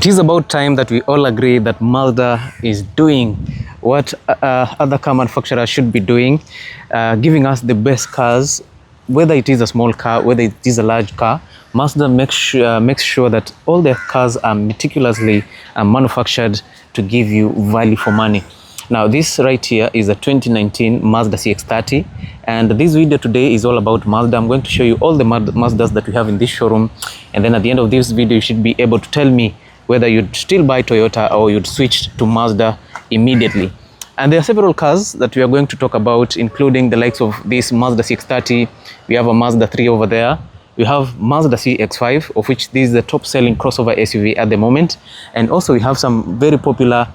It is about time that we all agree that Mazda is doing what other car manufacturers should be doing, giving us the best cars, whether it is a small car, whether it is a large car. Mazda makes sure that all their cars are meticulously manufactured to give you value for money. Now this right here is a 2019 Mazda CX-30, and this video today is all about Mazda. I'm going to show you all the Mazdas that we have in this showroom, and then at the end of this video you should be able to tell me whether you'd still buy Toyota or you'd switch to Mazda immediately. And there are several cars that we are going to talk about, including the likes of this Mazda CX-30. We have a Mazda 3 over there. We have Mazda CX-5, of which this is the top selling crossover SUV at the moment. And also we have some very popular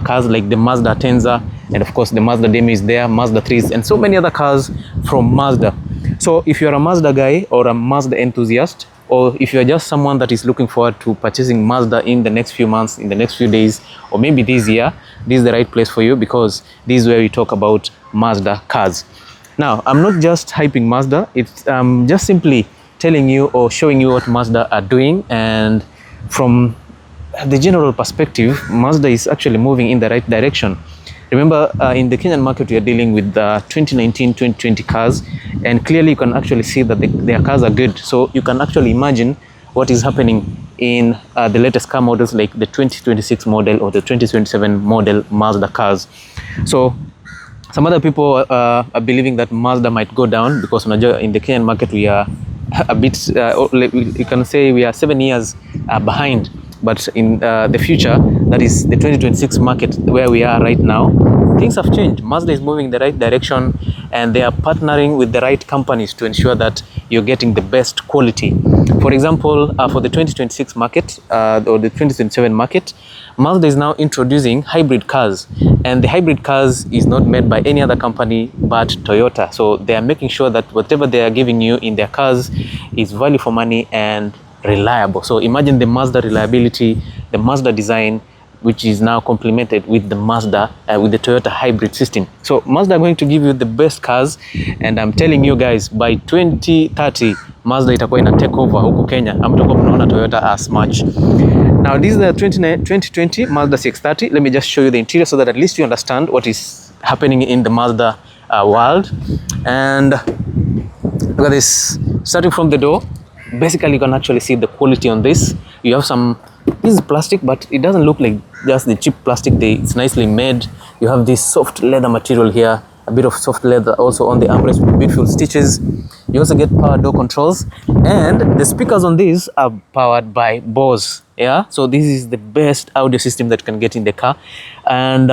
cars like the Mazda Tenza, and of course the Mazda Demio is there, Mazda 3s, and so many other cars from Mazda. So if you're a Mazda guy or a Mazda enthusiast, or if you're just someone that is looking forward to purchasing Mazda in the next few months, in the next few days, or maybe this year, this is the right place for you, because this is where we talk about Mazda cars. Now, I'm not just hyping Mazda, it's just simply telling you or showing you what Mazda are doing, and from the general perspective, Mazda is actually moving in the right direction. Remember, in the Kenyan market, we are dealing with 2019, 2020 cars, and clearly you can actually see that their cars are good. So you can actually imagine what is happening in the latest car models like the 2026 model or the 2027 model Mazda cars. So some other people are believing that Mazda might go down because in the Kenyan market we are a bit, you can say we are 7 years behind. But in the future, that is the 2026 market where we are right now, things have changed. Mazda is moving in the right direction, and they are partnering with the right companies to ensure that you're getting the best quality. For example, for the 2026 market or the 2027 market, Mazda is now introducing hybrid cars, and the hybrid cars is not made by any other company but Toyota. So they are making sure that whatever they are giving you in their cars is value for money and reliable. So imagine the Mazda reliability, the Mazda design, which is now complemented with the Mazda with the Toyota hybrid system. So Mazda are going to give you the best cars, and I'm telling you guys, by 2030 Mazda itakuwa ina take over huku Kenya. Hamtakuwa mnaona Toyota as much. Now this is the 2020 Mazda CX-30. Let me just show you the interior so that at least you understand what is happening in the Mazda world. And look at this, starting from the door. Basically you can actually see the quality on this. You have this is plastic, but it doesn't look like just the cheap plastic. It's nicely made. You have this soft leather material here, a bit of soft leather also on the armrest with beautiful stitches. You also get power door controls, and the speakers on these are powered by Bose. Yeah, so this is the best audio system that you can get in the car. And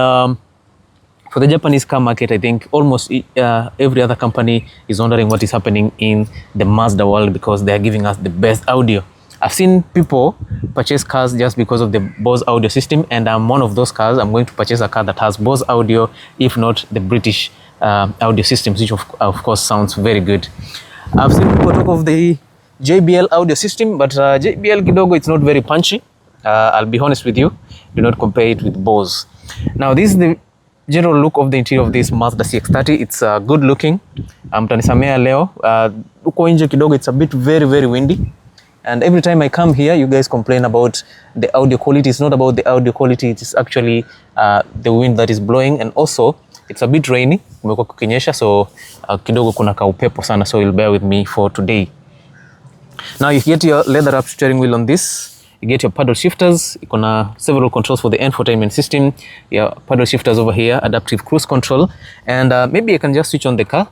for the Japanese car market, I think almost every other company is wondering what is happening in the Mazda world, because they are giving us the best audio. I've seen people purchase cars just because of the Bose audio system, and I'm one of those cars. I'm going to purchase a car that has Bose audio, if not the British audio systems, which of course sounds very good. I've seen people talk of the JBL audio system, but JBL kidogo, it's not very punchy. I'll be honest with you, do not compare it with Bose. Now this is the general look of the interior of this Mazda CX-30. It's good looking. Mtanisamea leo. Uko nje kidogo, it's a bit very windy. And every time I come here, you guys complain about the audio quality. It's not about the audio quality, it is actually the wind that is blowing, and also it's a bit rainy. Kumekuwa kukinyesha, so kidogo kuna kaupepo sana, so you'll bear with me for today. Now you get your leather wrapped steering wheel on this. You get your paddle shifters. You can several controls for the infotainment system. Your paddle shifters over here, adaptive cruise control, and maybe I can just switch on the car.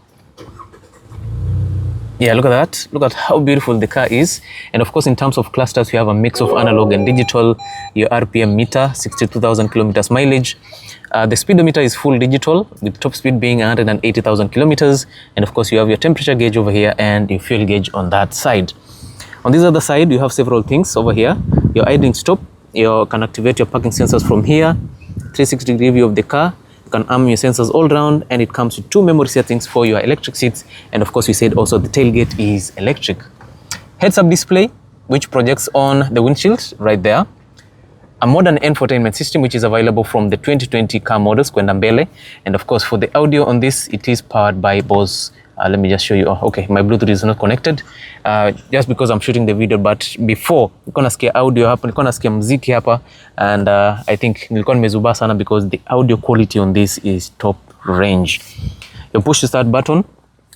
Yeah, look at that. Look at how beautiful the car is. And of course, in terms of clusters, you have a mix of analog and digital. Your RPM meter, 62,000 kilometers mileage. The speedometer is full digital, with top speed being 180,000 kilometers. And of course, you have your temperature gauge over here and your fuel gauge on that side. On this other side, you have several things over here. Your idling stop, you can activate your parking sensors from here, 360-degree view of the car. You can arm your sensors all around, and it comes with 2 memory settings for your electric seats. And of course, we said also the tailgate is electric. Heads-up display, which projects on the windshield right there. A modern infotainment system, which is available from the 2020 car models, kwenda mbele. And of course, for the audio on this, it is powered by Bose Let me just show you. Okay, my Bluetooth is not connected just because I'm shooting the video, but before nilikuwa nasikia audio hapa, nilikuwa nasikia muziki hapa, and I think nilikuwa nimezubaa sana because the audio quality on this is top range. You push the start button,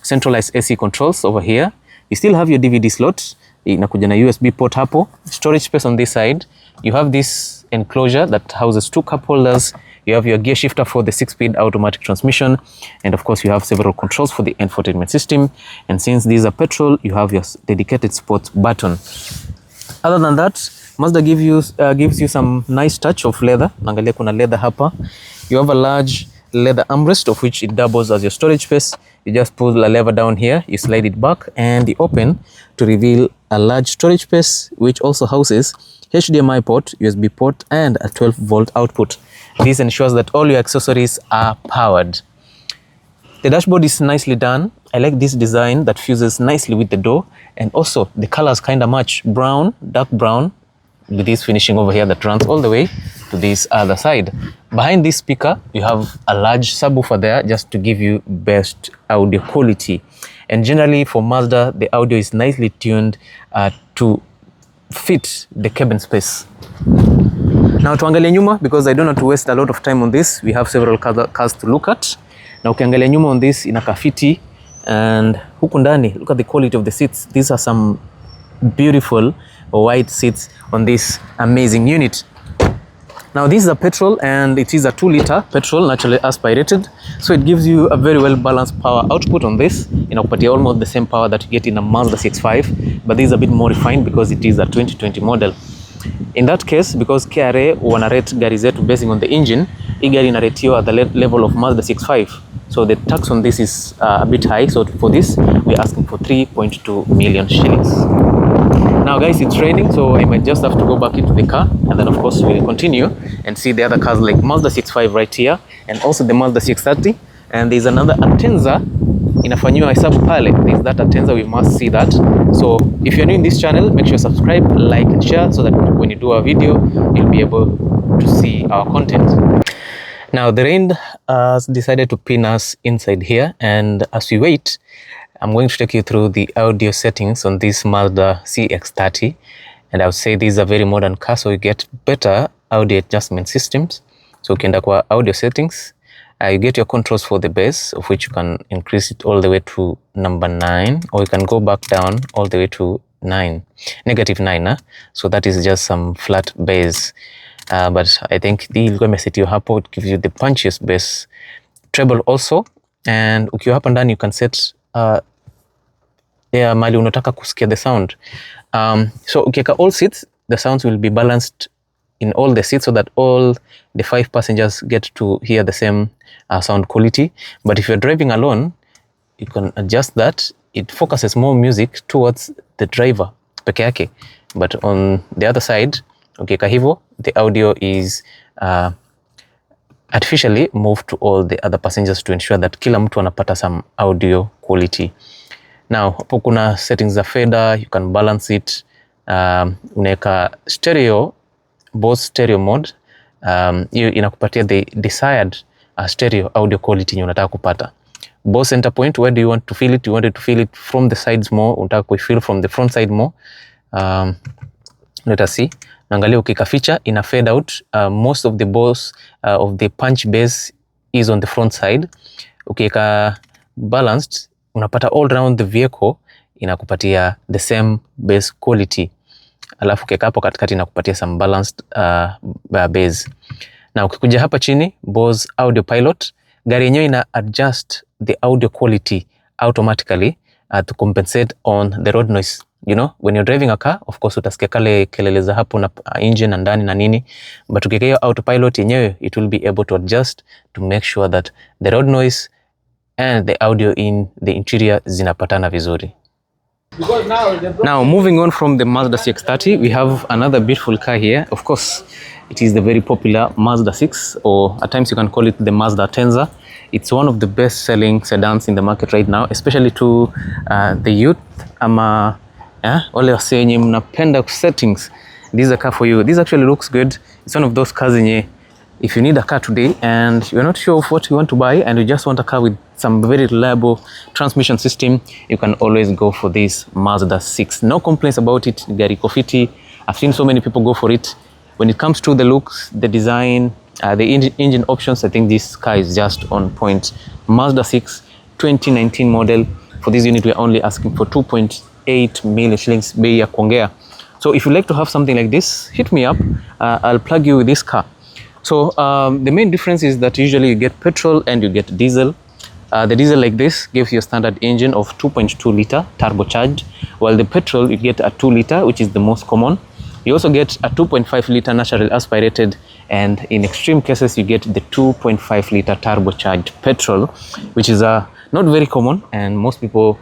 centralized AC controls over here. You still have your DVD slot, inakuja na USB port hapo, storage space on this side. You have this enclosure that houses 2 cup holders. You have your gear shifter for the 6-speed automatic transmission, and of course you have several controls for the infotainment system. And since these are petrol, you have your dedicated sports button. Other than that, Mazda gives you some nice touch of leather. Naangalia kuna leather hapa. You have a large leather armrest of which it doubles as your storage space. You just pull the lever down here, you slide it back and you open to reveal a large storage space which also houses HDMI port, USB port and a 12-volt output. This ensures that all your accessories are powered. The dashboard is nicely done. I like this design that fuses nicely with the door, and also the colors kind of match, brown, dark brown, with this finishing over here that runs all the way to this other side. Behind this speaker, you have a large subwoofer there just to give you best audio quality. And generally for Mazda, the audio is nicely tuned to fit the cabin space. Now tuangalie nyuma, because I don't want to waste a lot of time on this. We have several cars to look at. Na ukiangalia nyuma on this inakaa fiti, and huku ndani, look at the quality of the seats. These are some beautiful white seats on this amazing unit. Now this is a petrol, and it is a 2-liter petrol, naturally aspirated, so it gives you a very well balanced power output on this. Inakupatia almost the same power that you get in a Mazda CX-5, but this is a bit more refined because it is a 2020 model. In that case, because KRA wanarate gari zetu basing on the engine, hii gari inaretiwa at the level of Mazda CX-5, so the tax on this is a bit high. So for this we're asking for 3.2 million shillings. Now guys, it's raining, so I might just have to go back into the car, and then of course we'll continue and see the other cars like Mazda CX-5 right here, and also the Mazda CX-30, and there's another Atenza inafanyiwa hesabu pale. There's that Atenza, we must see that. So if you're new in this channel, make sure you subscribe, like and share, so that when you do a video, you'll be able to see our content. Now the rain has decided to pin us inside here, and as we wait, I'm going to take you through the audio settings on this Mazda CX-30, and I would say these are very modern cars, so you get better audio adjustment systems. So ukienda kwa audio settings, you get your controls for the bass, of which you can increase it all the way to number 9, or you can go back down all the way to -9. So that is just some flat bass. But I think the ilikuwa imesetiwa hapo, it gives you the punchiest bass. Treble also, and ukiwa hapa ndani you can set mali unataka kusikia the sound. So ukiweka all seats, the sounds will be balanced in all the seats so that all the 5 passengers get to hear the same sound quality. But if you're driving alone, you can adjust that. It focuses more music towards the driver peke yake, but on the other side ukiweka hivyo, the audio is artificially moved to all the other passengers to ensure that kila mtu anapata some audio quality. Now hapo kuna settings za fader, you can balance it. Unaweka stereo, Bose stereo mode, hiyo inakupatia the desired stereo audio quality unataka kupata. Bose center point, where do you want to feel it? You want to feel it from the sides more, unataka kuifeel from the front side more. Let us see. Naangalia ukika feature ina fade out. Most of the Bose of the punch bass is on the front side. Ukika balanced, unapata all around the vehicle inakupatia the same bass quality. Alafu ukika hapo katikati inakupatia some balanced bass. Na ukikuja hapa chini, Bose audio pilot, gari yenyewe ina adjust the audio quality automatically to compensate on the road noise. You know, when you're driving a car, of course utasikia kale kelele za hapo na engine na ndani na nini, but ukiweka hiyo autopilot yenyewe, it will be able to adjust to make sure that the road noise and the audio in the interior zinapatana vizuri. Now moving on from the Mazda CX-30, we have another beautiful car here. Of course, it is the very popular Mazda 6, or at times you can call it the Mazda Axela. It's one of the best selling sedans in the market right now, especially to the youth ama wale wase wenye mnapenda settings. This is a car for you. This actually looks good. It's one of those cars yenye If you need a car today and you're not sure of what you want to buy and you just want a car with some very reliable transmission system, you can always go for this Mazda 6. No complaints about it. Gari kofiti. I've seen so many people go for it. When it comes to the looks, the design, the engine options, I think this car is just on point. Mazda 6 2019 model. For this unit, we're only asking for 2.8 million shillings, bei ya kuongea. So if you like to have something like this, hit me up. I'll plug you with this car. So the main difference is that usually you get petrol and you get diesel. The diesel like this gives you a standard engine of 2.2 liter turbocharged, while the petrol you get a 2 liter, which is the most common. You also get a 2.5 liter natural aspirated, and in extreme cases you get the 2.5 liter turbocharged petrol, which is not very common and most people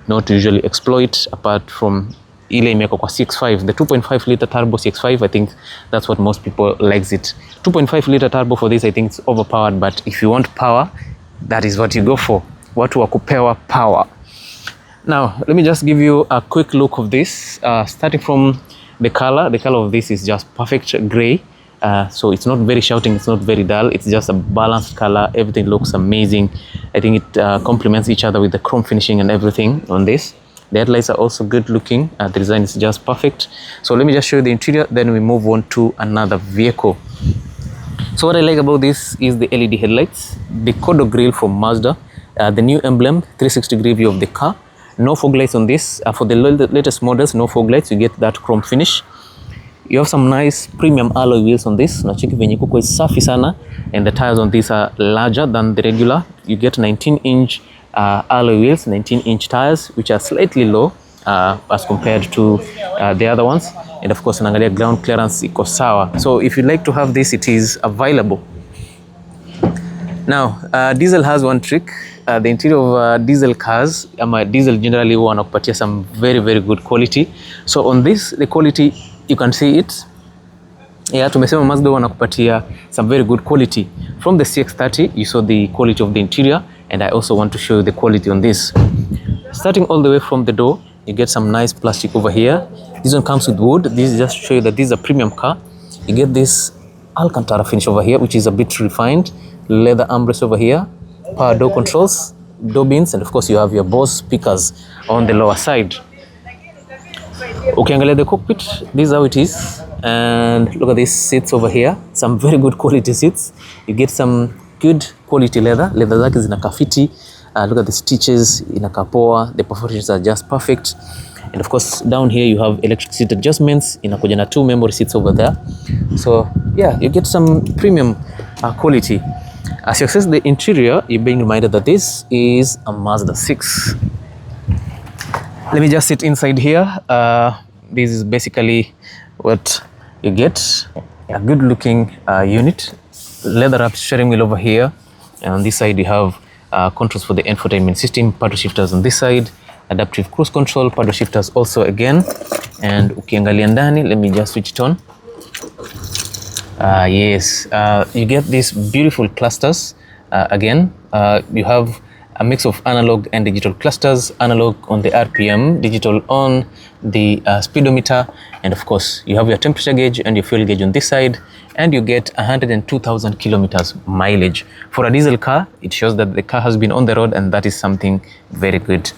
not usually exploit apart from ile imewekwa kwa CX-5, the 2.5 liter turbo CX-5. I think that's what most people likes it. 2.5 liter turbo for this, I think it's overpowered, but if you want power, that is what you go for. Watu wa kupewa power. Now let me just give you a quick look of this, starting from the color. The color of this is just perfect gray, so it's not very shouting, it's not very dull, it's just a balanced color. Everything looks amazing. I think it complements each other with the chrome finishing and everything on this. The headlights are also good looking. The design is just perfect. So let me just show you the interior, then we move on to another vehicle. So what I like about this is the LED headlights, the Kodo grille from Mazda, the new emblem, 360-degree view of the car. No fog lights on this. For the latest models, no fog lights. You get that chrome finish. You have some nice premium alloy wheels on this. Unacheki venye kuko is safi sana, and the tires on this are larger than the regular. You get 19-inch alloy wheels, 19-inch tires, which are slightly low as compared to the other ones. And of course, unaangalia ground clearance iko sawa. So if you'd like to have this, it is available. Now, diesel has one trick. The interior of diesel cars, diesel generally wanakupatia some very, very good quality. So on this, the quality, you can see it. Yeah, tumesema Mazda wanakupatia some very good quality. From the CX-30, you saw the quality of the interior, and I also want to show you the quality on this. Starting all the way from the door, you get some nice plastic over here. This one comes with wood. This is just to show you that this is a premium car. You get this Alcantara finish over here, which is a bit refined. Leather armrest over here, power door controls, door bins, and of course you have your Bose speakers on the lower side. Ukiangalia the cockpit, this is how it is. And look at these seats over here, some very good quality seats. You get some good quality leather zake zinakaa fiti. Look at the stitches, inakaa poa. The perforations are just perfect. And of course down here you have electric seat adjustments. Inakuja na 2 memory seats over there. So yeah, you get some premium quality. As you access the interior, you're being reminded that this is a Mazda 6. Let me just sit inside here. This is basically what you get. A good looking unit. Leather wrapped steering wheel over here. And on this side you have controls for the infotainment system, paddle shifters on this side, adaptive cruise control, paddle shifters also again. And ukiangalia ndani, let me just switch it on. Yes, you get these beautiful clusters. Again, you have a mix of analog and digital clusters, analog on the RPM, digital on the speedometer, and of course you have your temperature gauge and your fuel gauge on this side, and you get 102,000 kilometers mileage. For a diesel car, it shows that the car has been on the road, and that is something very good.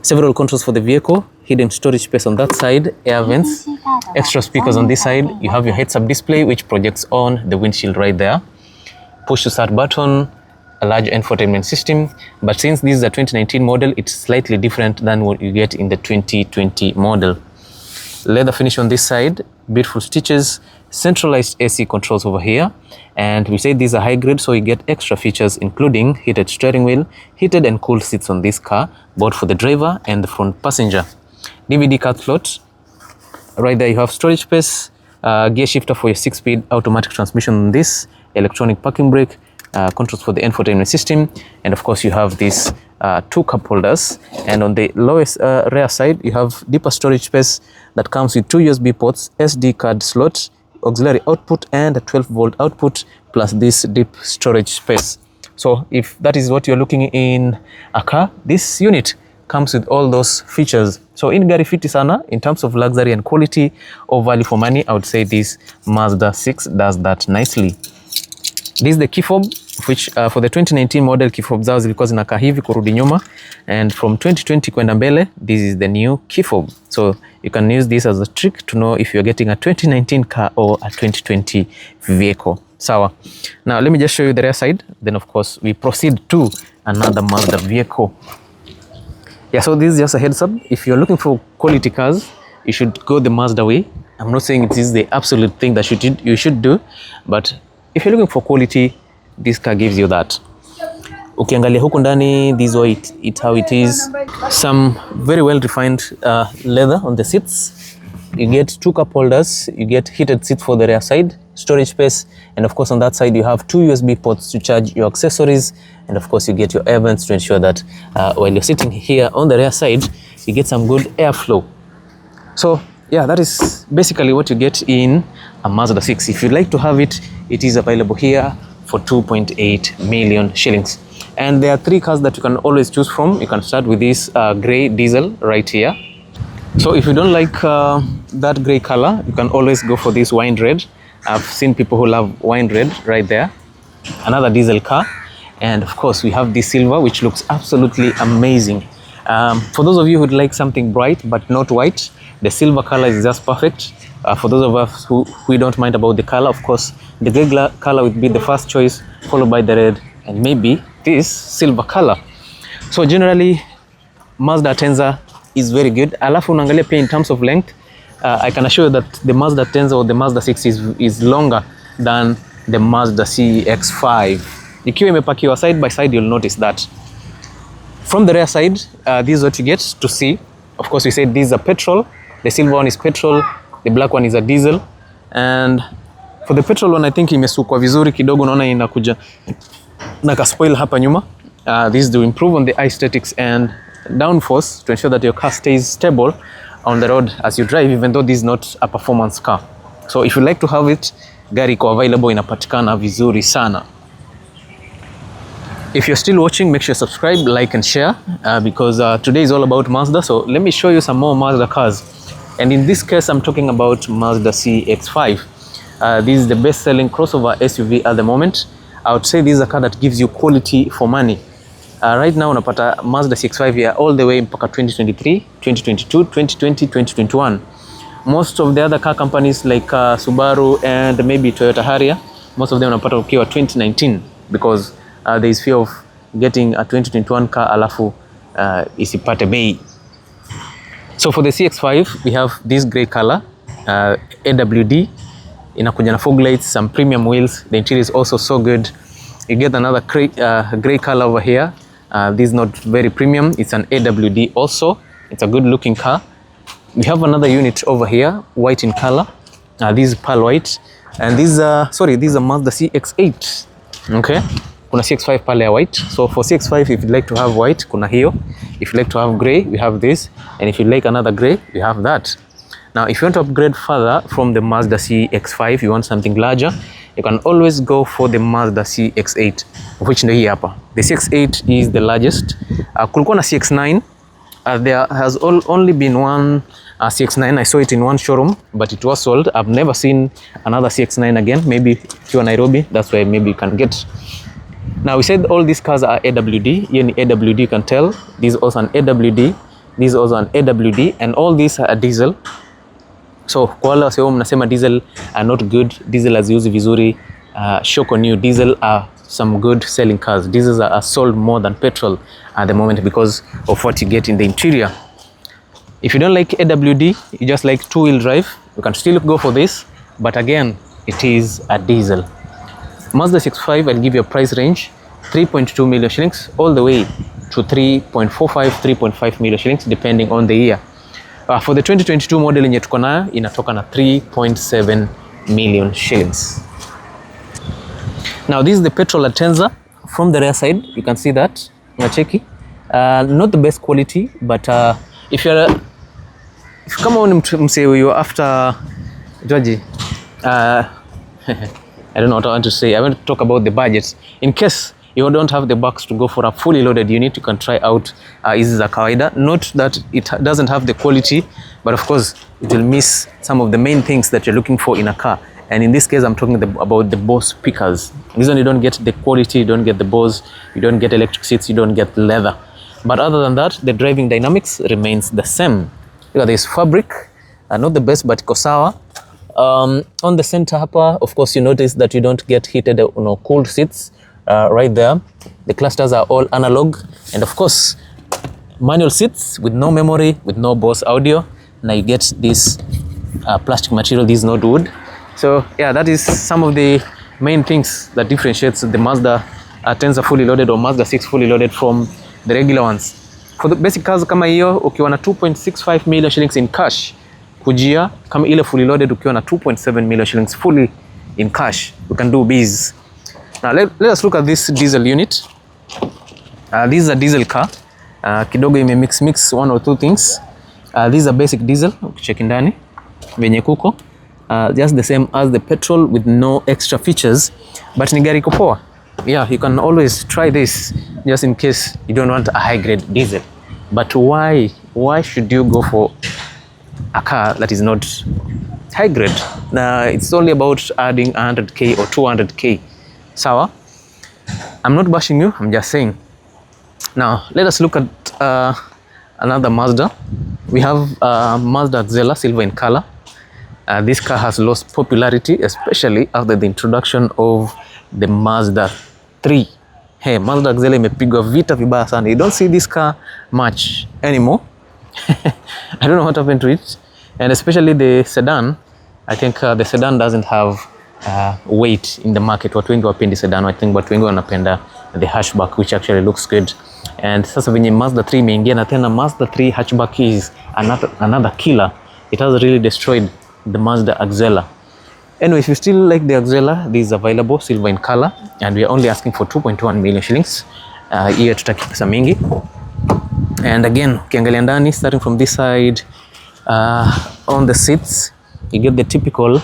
Several controls for the vehicle, hidden storage space on that side, air vents, extra speakers on this side. You have your heads-up display which projects on the windshield right there. Push to start button, a large infotainment system. But since this is a 2019 model, it's slightly different than what you get in the 2020 model. Leather finish on this side, beautiful stitches, centralized AC controls over here. And we say these are high grade, so you get extra features including heated steering wheel, heated and cooled seats on this car, both for the driver and the front passenger. DVD card slot. Right there you have storage space, gear shifter for your 6-speed automatic transmission on this, electronic parking brake, controls for the infotainment system, and of course you have these 2 cup holders. And on the lowest rear side you have deeper storage space that comes with 2 USB ports, SD card slot, auxiliary output, and a 12-volt output, plus this deep storage space. So if that is what you're looking in a car, this unit comes with all those features. So in gari fiti sana in terms of luxury and quality or value for money, I would say this Mazda 6 does that nicely. This is the key fob, which for the 2019 model key fob zao zilikuwa zinakaa hivi kurudi nyuma, and from 2020 kwenda mbele this is the new key fob. So you can use this as a trick to know if you're getting a 2019 car or a 2020 vehicle. Sawa. Now let me just show you the rear side, then of course we proceed to another Mazda vehicle. Yeah, so this is just a heads up. If you're looking for quality cars, you should go the Mazda way. I'm not saying it is the absolute thing that you should do, but if you're looking for quality, this car gives you that. Ukiangalia huku ndani, this is how it is. Some very well refined leather on the seats. You get 2 cup holders, you get heated seats for the rear side, storage space, and of course on that side you have 2 USB ports to charge your accessories, and of course you get your air vents to ensure that while you're sitting here on the rear side, you get some good airflow. So yeah, that is basically what you get in a Mazda 6. If you'd like to have it, it is available here for 2.8 million shillings. And there are 3 cars that you can always choose from. You can start with this grey diesel right here. So if you don't like that grey color, you can always go for this wine red. I've seen people who love wine red right there. Another diesel car. And of course we have this silver, which looks absolutely amazing. For those of you who'd like something bright but not white, the silver color is just perfect. For those of us who don't mind about the color, of course the grey color would be the first choice, followed by the red, and maybe this silver color. So generally Mazda Tenza is very good. Alafu unaangalia pia in terms of length, I can assure you that the Mazda Tenza or the Mazda 6 is longer than the Mazda CX-5. Ikiwa imepakiwa side by side, you'll notice that. From the rear side, this is what you get to see. Of course, we said this is a petrol. The silver one is petrol. The black one is a diesel. And for the petrol one, I think imesukwa vizuri kidogo, naona inakuja na ka spoil hapa nyuma. This is to improve on the aesthetics and downforce to ensure that your car stays stable on the road as you drive, even though this is not a performance car. So if you like to have it, gari iko available, inapatikana vizuri sana. If you're still watching, make sure you subscribe, like and share, because today is all about Mazda. So let me show you some more Mazda cars. And in this case, I'm talking about Mazda CX-5. This is the best-selling crossover SUV at the moment. I would say this is a car that gives you quality for money. Right now unapata Mazda CX-5 here all the way mpaka 2023, 2022, 2020, 2021. Most of the other car companies like Subaru and maybe Toyota Harrier, most of them unapata ukiwa 2019, because there is fear of getting a 2021 car alafu isipate bei. So for the CX-5, we have this grey color, AWD, inakuja na fog lights, some premium wheels. The interior is also so good. You get another grey color over here. This is not very premium. It's an AWD also. It's a good looking car. We have another unit over here, white in color. This is pearl white. And this is a Mazda CX-8. Okay. Kuna CX-5 pale ya white. So for CX-5, if you'd like to have white, kuna hiyo. If you'd like to have grey, we have this. And if you'd like another grey, we have that. Now, if you want to upgrade further from the Mazda CX-5, you want something larger, you can always go for the Mazda CX-8, which ndio hii hapa. The CX-8 is the largest. Kulikuwa na CX-9. There has only been one CX-9. I saw it in one showroom, but it was sold. I've never seen another CX-9 again. Maybe if you're Nairobi, that's where maybe you can get. Now, we said all these cars are AWD. Here in AWD, you can tell. This is also an AWD. This is also an AWD. And all these are diesel. So kwa wale wasio mnasema diesel are not good, diesel haziuzi vizuri, shock on you, diesel are some good selling cars. Diesels are sold more than petrol at the moment because of what you get in the interior. If you don't like AWD, you just like two-wheel drive, you can still go for this, but again, it is a diesel. Mazda CX-5, I'll give you a price range, 3.2 million shillings all the way to 3.45, 3.5 million shillings depending on the year. For the 2022 model yenye tuko nayo inatoka na 3.7 million shillings. Now this is the petrol Atenza. From the rear side, you can see that. Unacheki. Not the best quality, but if come on mse you're after Georgie, I don't know what I want to say. I want to talk about the budget. In case you don't have the bucks to go for a fully loaded unit, you can try out hizi za kawaida. Not that it doesn't have the quality, but of course it will miss some of the main things that you're looking for in a car. And in this case, I'm talking about the Bose speakers. This one, you don't get the quality, you don't get the Bose, you don't get electric seats, you don't get leather. But other than that, the driving dynamics remains the same. Look at this fabric, not the best, but iko sawa. On the center hapa, of course, you notice that you don't get heated, cooled seats right there. The clusters are all analog, and of course, manual seats with no memory, with no Bose audio. Now you get this plastic material, this is not wood. So yeah, that is some of the main things that differentiates the Mazda Tenza fully loaded or Mazda 6 fully loaded from the regular ones. For the basic cars kama hiyo, ukiwa na 2.65 million shillings in cash, kujia kama ile fully loaded ukiwa na 2.7 million shillings fully in cash, you can do biz. Now let us look at this diesel unit. This is a diesel car. Kidogo ime mix one or two things. This is a basic diesel, ukicheck ndani venye kuko. Just the same as the petrol with no extra features, but ni gari iko poa. Yeah, you can always try this just in case you don't want a high grade diesel. But why should you go for a car that is not high grade? It's only about adding 100k or 200k. Sawa? I'm not bashing you, I'm just saying. Now let us look at another Mazda. We have Mazda Axela, silver in color. This car has lost popularity, especially after the introduction of the Mazda 3. Hey, Mazda Axela imepigwa vita vibaya sana. You don't see this car much anymore. I don't know what happened to it. And especially the Sedan, I think the Sedan doesn't have weight in the market. Watu wengi wapendi Sedan, I think watu wengi wanapenda the hatchback, which actually looks good. And sasa venye Mazda 3 imeingia na tena Mazda 3 hatchback is another killer. It has really destroyed the Mazda Axela. Anyway, if you still like the Axela, this is available silver in color, and we are only asking for 2.1 million shillings. Hiyo tutaki pesa mingi. And again, ukiangalia ndani, starting from this side, on the seats, you get the typical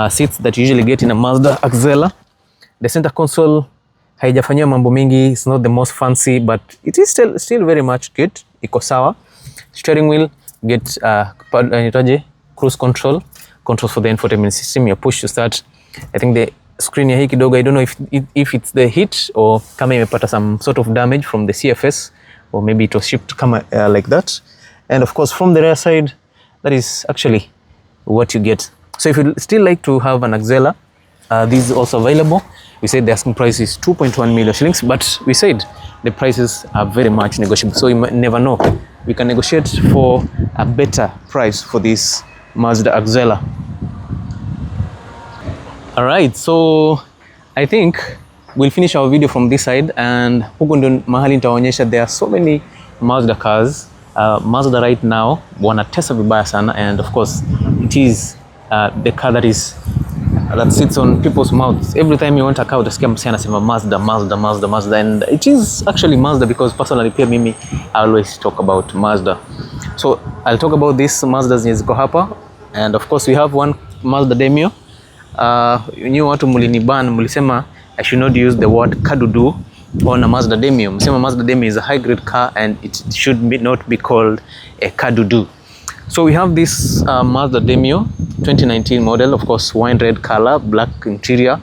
seats that you usually get in a Mazda Axela. The center console haijafanywa mambo mingi, it's not the most fancy, but it is still very much good. Iko sawa. Steering wheel, get cruise control, controls for the infotainment system, your push to start. I think the screen ya hii kidogo, I don't know if it's the heat or kama imepata some sort of damage from the CFS, or maybe it was shipped kama like that. And of course from the rear side, that is actually what you get. So if you still like to have an Axela, this is also available. We said the asking price is 2.1 million shillings, but we said the prices are very much negotiable, so you might never know. We can negotiate for a better price for this Mazda Axela. Alright, so I think we'll finish our video from this side, and huko ndo mahali nitaonyesha there are so many Mazda cars. Mazda right now wanatesa vibaya sana, and of course it is the car that sits on people's mouths. Every time you want a car, utasikia msee anasema Mazda, and it is actually Mazda, because personally pia mimi I always talk about Mazda. So I'll talk about this Mazda zenye ziko hapa, and of course we have one Mazda Demio. Nyu watu muliniban, mulisema I should not use the word kadudu on a Mazda Demio. Msema Mazda Demio is a high grade car and it should not be called a kadudu. So we have this Mazda Demio 2019 model, of course wine red color, black interior,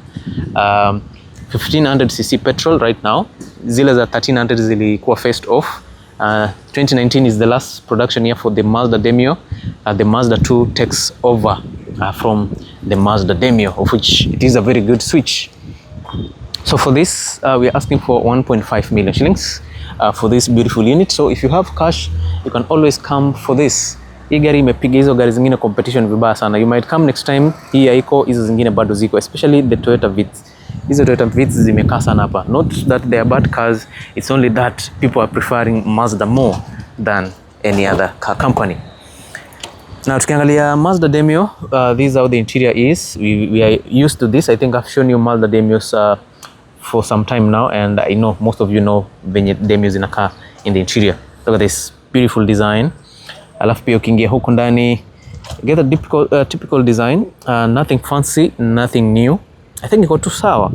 1500cc petrol right now. Zile za 1300 zilikuwa faced off. 2019 is the last production year for the Mazda Demio. The Mazda 2 takes over from the Mazda Demio, of which it is a very good switch. So for this, we are asking for 1.5 million shillings for this beautiful unit. So if you have cash, you can always come for this. Hii gari imepiga hizo gari zingine competition vibaya sana. You might come next time. Hii haiko, hizo zingine bado ziko, especially the Toyota Vitz. Hizo Toyota Vitz zimekaa sana hapa. Not that they are bad cars, it's only that people are preferring Mazda more than any other car company. Now tukiangalia Mazda Demio, this is how the interior is. We are used to this. I think I've shown you Mazda Demios for some time now, and I know most of you know Demios in a car in the interior. Look at this beautiful design. Alafu pia ukiingia huko ndani, get a typical design, nothing fancy, nothing new. I think iko tu sawa.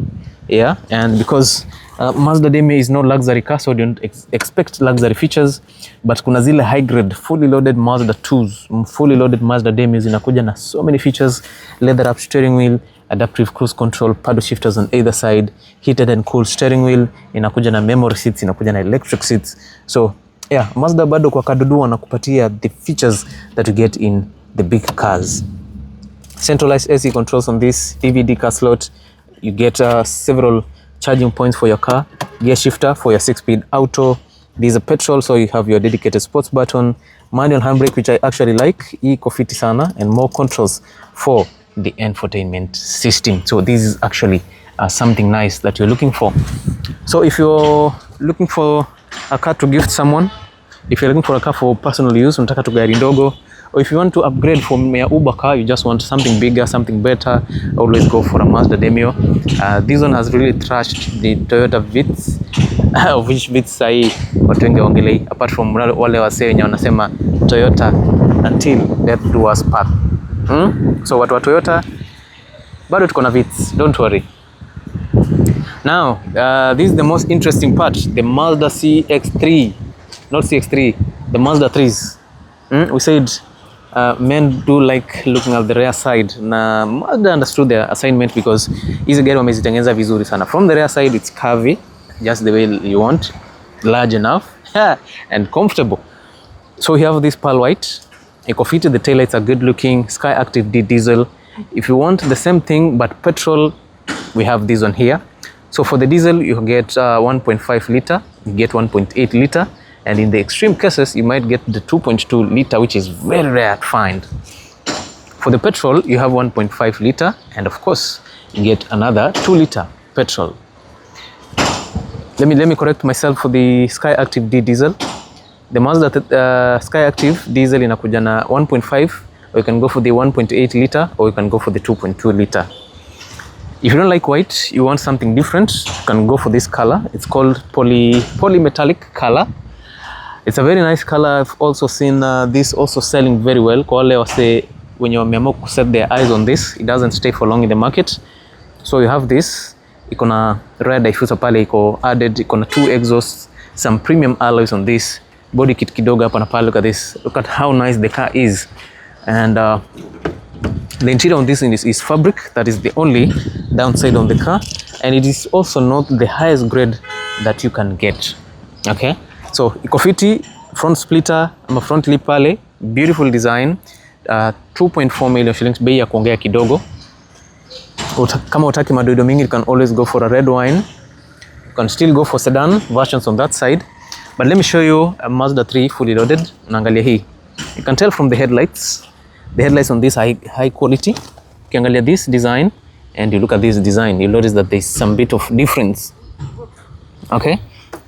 Yeah, and because Mazda Demio is no luxury car, so don't expect luxury features, but kuna zile high grade fully loaded Mazda 2s, fully loaded Mazda Demios inakuja na so many features: leather up steering wheel, adaptive cruise control, paddle shifters on either side, heated and cooled steering wheel, inakuja na memory seats, inakuja na electric seats. So yeah, Mazda bado kwa kadudu wanakupatia the features that you get in the big cars. Centralized AC controls on this, DVD car slot. You get several charging points for your car, gear shifter for your 6-speed auto. These are petrol, so you have your dedicated sports button, manual handbrake, which I actually like, iko fiti sana, and more controls for the infotainment system. So this is actually something nice that you're looking for. So if you're looking for a car to gift someone, if you're looking for a car for personal use, unataka tu gari ndogo, or if you want to upgrade from your Uber car, you just want something bigger, something better, always go for a Mazda Demio. This one has really trashed the Toyota Vitz, of which Vitz sahi watu wengi waongelei, apart from wale wasee wenye wanasema Toyota until death do us part. So watu wa Toyota bado tuko na Vitz, don't worry. Now, this is the most interesting part, the Mazda CX-3, not CX-3, the Mazda 3s. We said men do like looking at the rear side, na Mazda understood their assignment because hizi gari wamezitengeneza vizuri sana. From the rear side, it's curvy, just the way you want, large enough and comfortable. So we have this pearl white, iko fiti, the taillights are good looking, Sky Active D diesel. If you want the same thing but petrol, we have this one here. So for the diesel, you get 1.5 liter, you get 1.8 liter, and in the extreme cases, you might get the 2.2 liter, which is very rare to find. For the petrol, you have 1.5 liter, and of course, you get another 2 liter petrol. Let me correct myself for the Sky Active D diesel. The Mazda Sky Active diesel inakuja na 1.5, or you can go for the 1.8 liter, or you can go for the 2.2 liter. If you don't like white, you want something different, you can go for this color. It's called polymetallic color. It's a very nice color. I've also seen this also selling very well. Kwa wale wase wenye wameamua ku set their eyes on this, it doesn't stay for long in the market. So you have this, iko na rear diffuser pale iko added, iko na 2 exhausts, some premium alloys on this, body kit kidogo hapa na pale. Look at this, look at how nice the car is. And the interior on this is fabric. That is the only downside on the car, and it is also not the highest grade that you can get. Okay, so iko fiti, front splitter ama front lip pale, beautiful design. 2.4 million shillings, bei ya kuongea kidogo. Kama utaki madoido mingi, you can always go for a red wine. You can still go for sedan versions on that side, but let me show you a Mazda 3 fully loaded. Unaangalia hii, you can tell from the headlights. The headlights on this high quality. Ukiangalia this design and you look at this design, you notice that there's some bit of difference. Okay,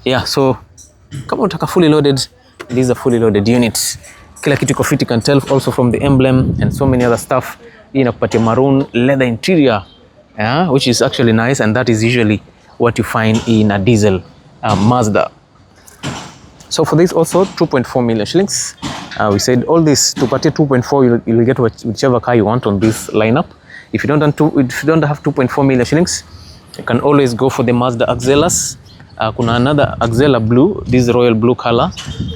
yeah, so kama utaka fully loaded, these are fully loaded units. Kila kitu iko fit, you can tell also from the emblem and so many other stuff. Hii inakupatia maroon leather interior, yeah, which is actually nice, and that is usually what you find in a diesel Mazda. So for this also 2.4 million shillings. We said all this to pay 2.4, you'll get whichever car you want on this lineup. If you don't have 2.4 million shillings, you can always go for the Mazda Axelas. Kuna another Axela blue, this royal blue color.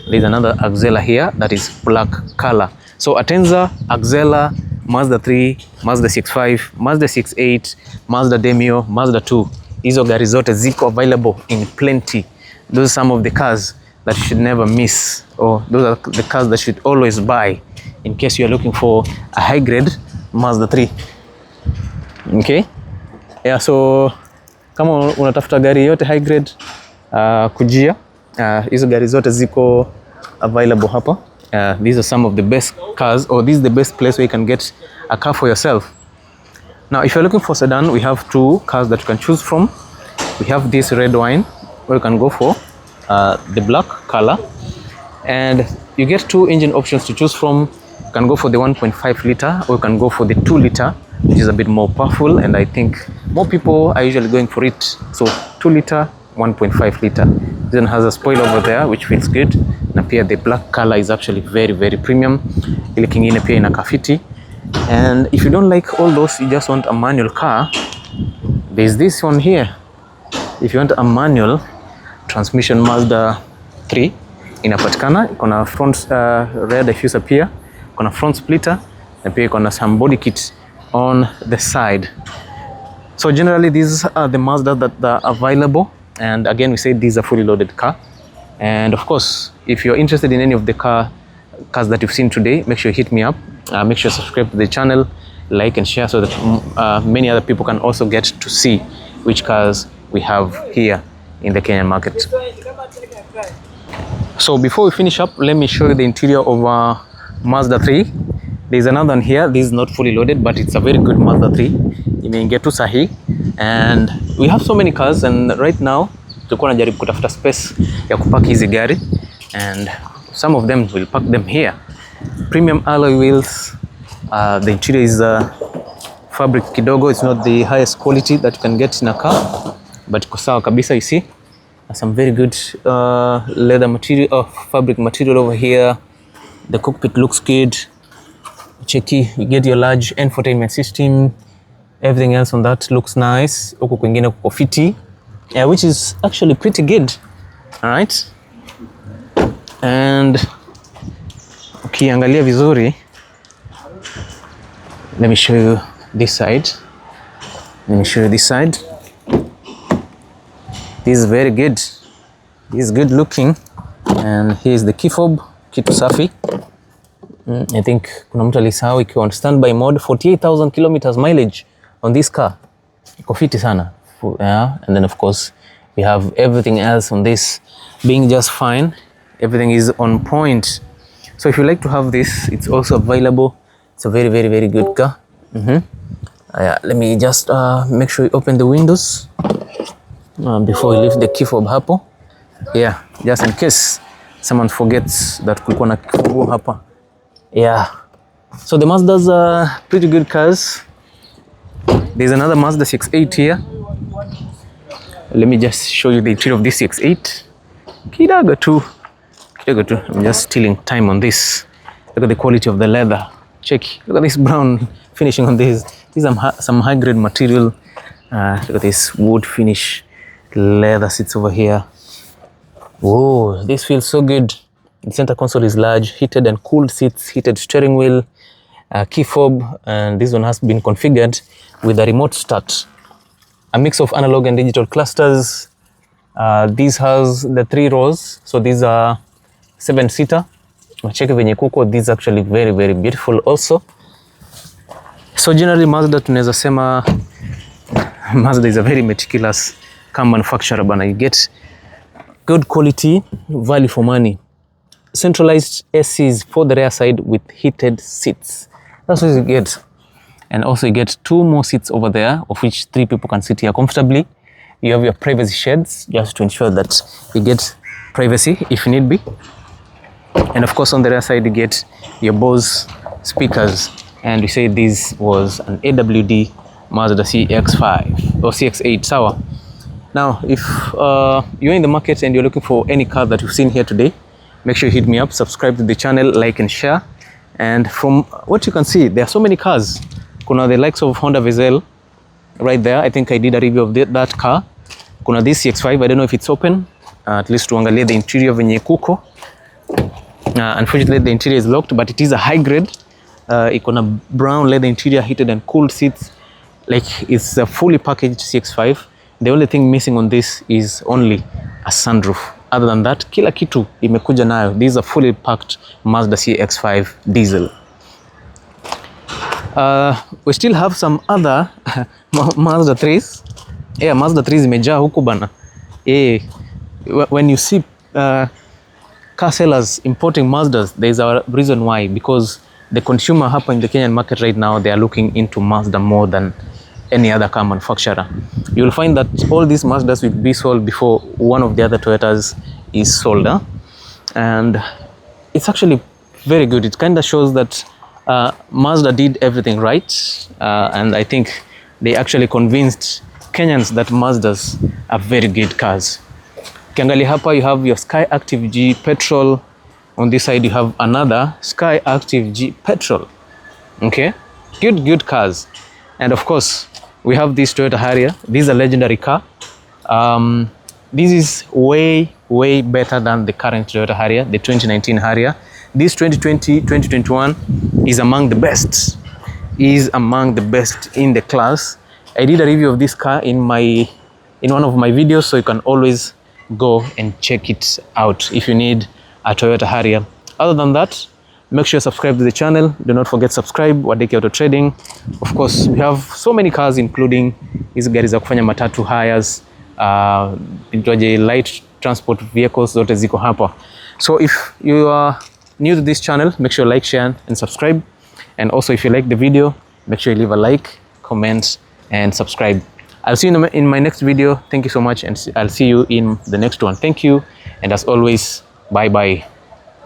There's another Axela here that is black color. So Atenza, Axela, Mazda 3, Mazda CX-5, Mazda CX-8, Mazda Demio, Mazda 2. Hizo gari zote ziko available in plenty. Those are some of the cars that you should never miss, or those are the cars that you should always buy in case you are looking for a high grade Mazda 3. Okay, yeah, so kama unatafuta gari yote high grade, kujia hizo gari zote ziko available hapa. These are some of the best cars, or this is the best place where you can get a car for yourself. Now if you're looking for sedan, we have 2 cars that you can choose from. We have this red wine, where you can go for the black color, and you get 2 engine options to choose from. You can go for the 1.5 liter, or you can go for the 2 liter, which is a bit more powerful, and I think more people are usually going for it. So 2 liter, 1.5 liter. Then has a spoiler over there, which feels good. Na pia the black color is actually very, very premium. Ile kingine pia ina kafiti. And if you don't like all those, you just want a manual car, there's this one here. if you want a manual transmission, Mazda 3 inapatikana. Iko na front rear diffuser pia, iko na front splitter na pia iko na some body kit on the side. So generally these are the Mazda that are available, and again we say these are fully loaded car. And of course, if you're interested in any of the cars that you've seen today, make sure you hit me up. Make sure you subscribe to the channel, like and share, so that many other people can also get to see which cars we have here in the Kenyan market. So before we finish up, let me show you the interior of Mazda 3. There's another one here. This is not fully loaded, but it's a very good Mazda 3. Imeingia tu sahi, and we have so many cars, and right now tulikuwa najaribu kutafuta space ya kupaki hizi gari, and some of them will park them here. Premium alloy wheels. The interior is fabric kidogo. It's not the highest quality that you can get in a car, but iko sawa kabisa. You see some very good leather material, fabric material over here. The cockpit looks good. Checky, you get your large infotainment system. Everything else on that looks nice. Huku kwingine kuko fiti, which is actually pretty good. All right, and ukiangalia vizuri, let me show you this side. This is very good. This is good looking, and here's the key fob, kitu safi. I think kuna mtu alisahau ikiwa on standby mode. 48,000 kilometers mileage on this car. Iko fiti sana. Yeah, and then of course we have everything else on this being just fine. Everything is on point. So if you like to have this, it's also available. It's a very, very, very good car. Yeah, let me just make sure you open the windows before we leave the key fob hapo. Yeah, just in case someone forgets that kulikuwa na kifunguo hapa. Yeah, so the Mazdas are pretty good cars. There's another Mazda CX-8 here. Let me just show you the interior of this CX-8. Kidogo tu. I'm just stealing time on this. Look at the quality of the leather. Check. Look at this brown finishing on this. These are some high grade material. Look at this wood finish. Leather seats over here. Whoa, this feels so good. The center console is large, heated and cooled seats, heated steering wheel, key fob, and this one has been configured with a remote start. A mix of analog and digital clusters. This has the 3 rows, so these are 7-seater. Macheke venye kuko, these are actually very, very beautiful also. So generally Mazda tunaweza sema Mazda is a very meticulous car manufacturer bana. You get good quality, value for money. Centralized ACs for the rear side with heated seats. That's what you get. And also you get 2 more seats over there, of which 3 people can sit here comfortably. You have your privacy shades just to ensure that you get privacy if need be. And of course on the rear side you get your Bose speakers. And we say this was an AWD Mazda CX-5 or CX-8 sawa. Now if you're in the market and you're looking for any car that you've seen here today, make sure you hit me up, subscribe to the channel, like and share. And from what you can see, there are so many cars. Kuna the likes of Honda Vezel right there. I think I did a review of that car. Kuna this CX-5, I don't know if it's open. At least tuangalie the interior venye kuko. Unfortunately the interior is locked, but it is a high grade. Iko na brown leather interior, heated and cooled seats. Like it's a fully packaged CX-5. The only thing missing on this is only a sunroof. Other than that, kila kitu imekuja nayo. These are fully packed Mazda CX-5 diesel. We still have some other Mazda 3s. Yeah, Mazda 3s imejaa huku bana. When you see car sellers importing Mazdas, there is a reason why. Because the consumer hapa in the Kenyan market right now, they are looking into Mazda more than any other car manufacturer. You'll find that all these Mazdas will be sold before one of the other Toyotas is sold. And it's actually very good. It kind of shows that Mazda did everything right. And I think they actually convinced Kenyans that Mazdas are very good cars. Kiangali hapa you have your Sky Active G petrol. On this side you have another Sky Active G petrol. Okay, good cars. And of course we have this Toyota Harrier. This is a legendary car. This is way better than the current Toyota Harrier, the 2019 Harrier. This 2020-2021 is among the best. Is among the best in the class. I did a review of this car in one of my videos, so you can always go and check it out if you need a Toyota Harrier. Other than that, make sure you subscribe to the channel. Do not forget subscribe. Wadeki Auto Trading. Of course, we have so many cars, including hizi gari za kufanya matatu hires, light transport vehicles, zote ziko hapa. So if you are new to this channel, make sure you like, share and subscribe. And also if you like the video, make sure you leave a like, comment and subscribe. I'll see you in my next video. Thank you so much, and I'll see you in the next one. Thank you, and as always, bye bye.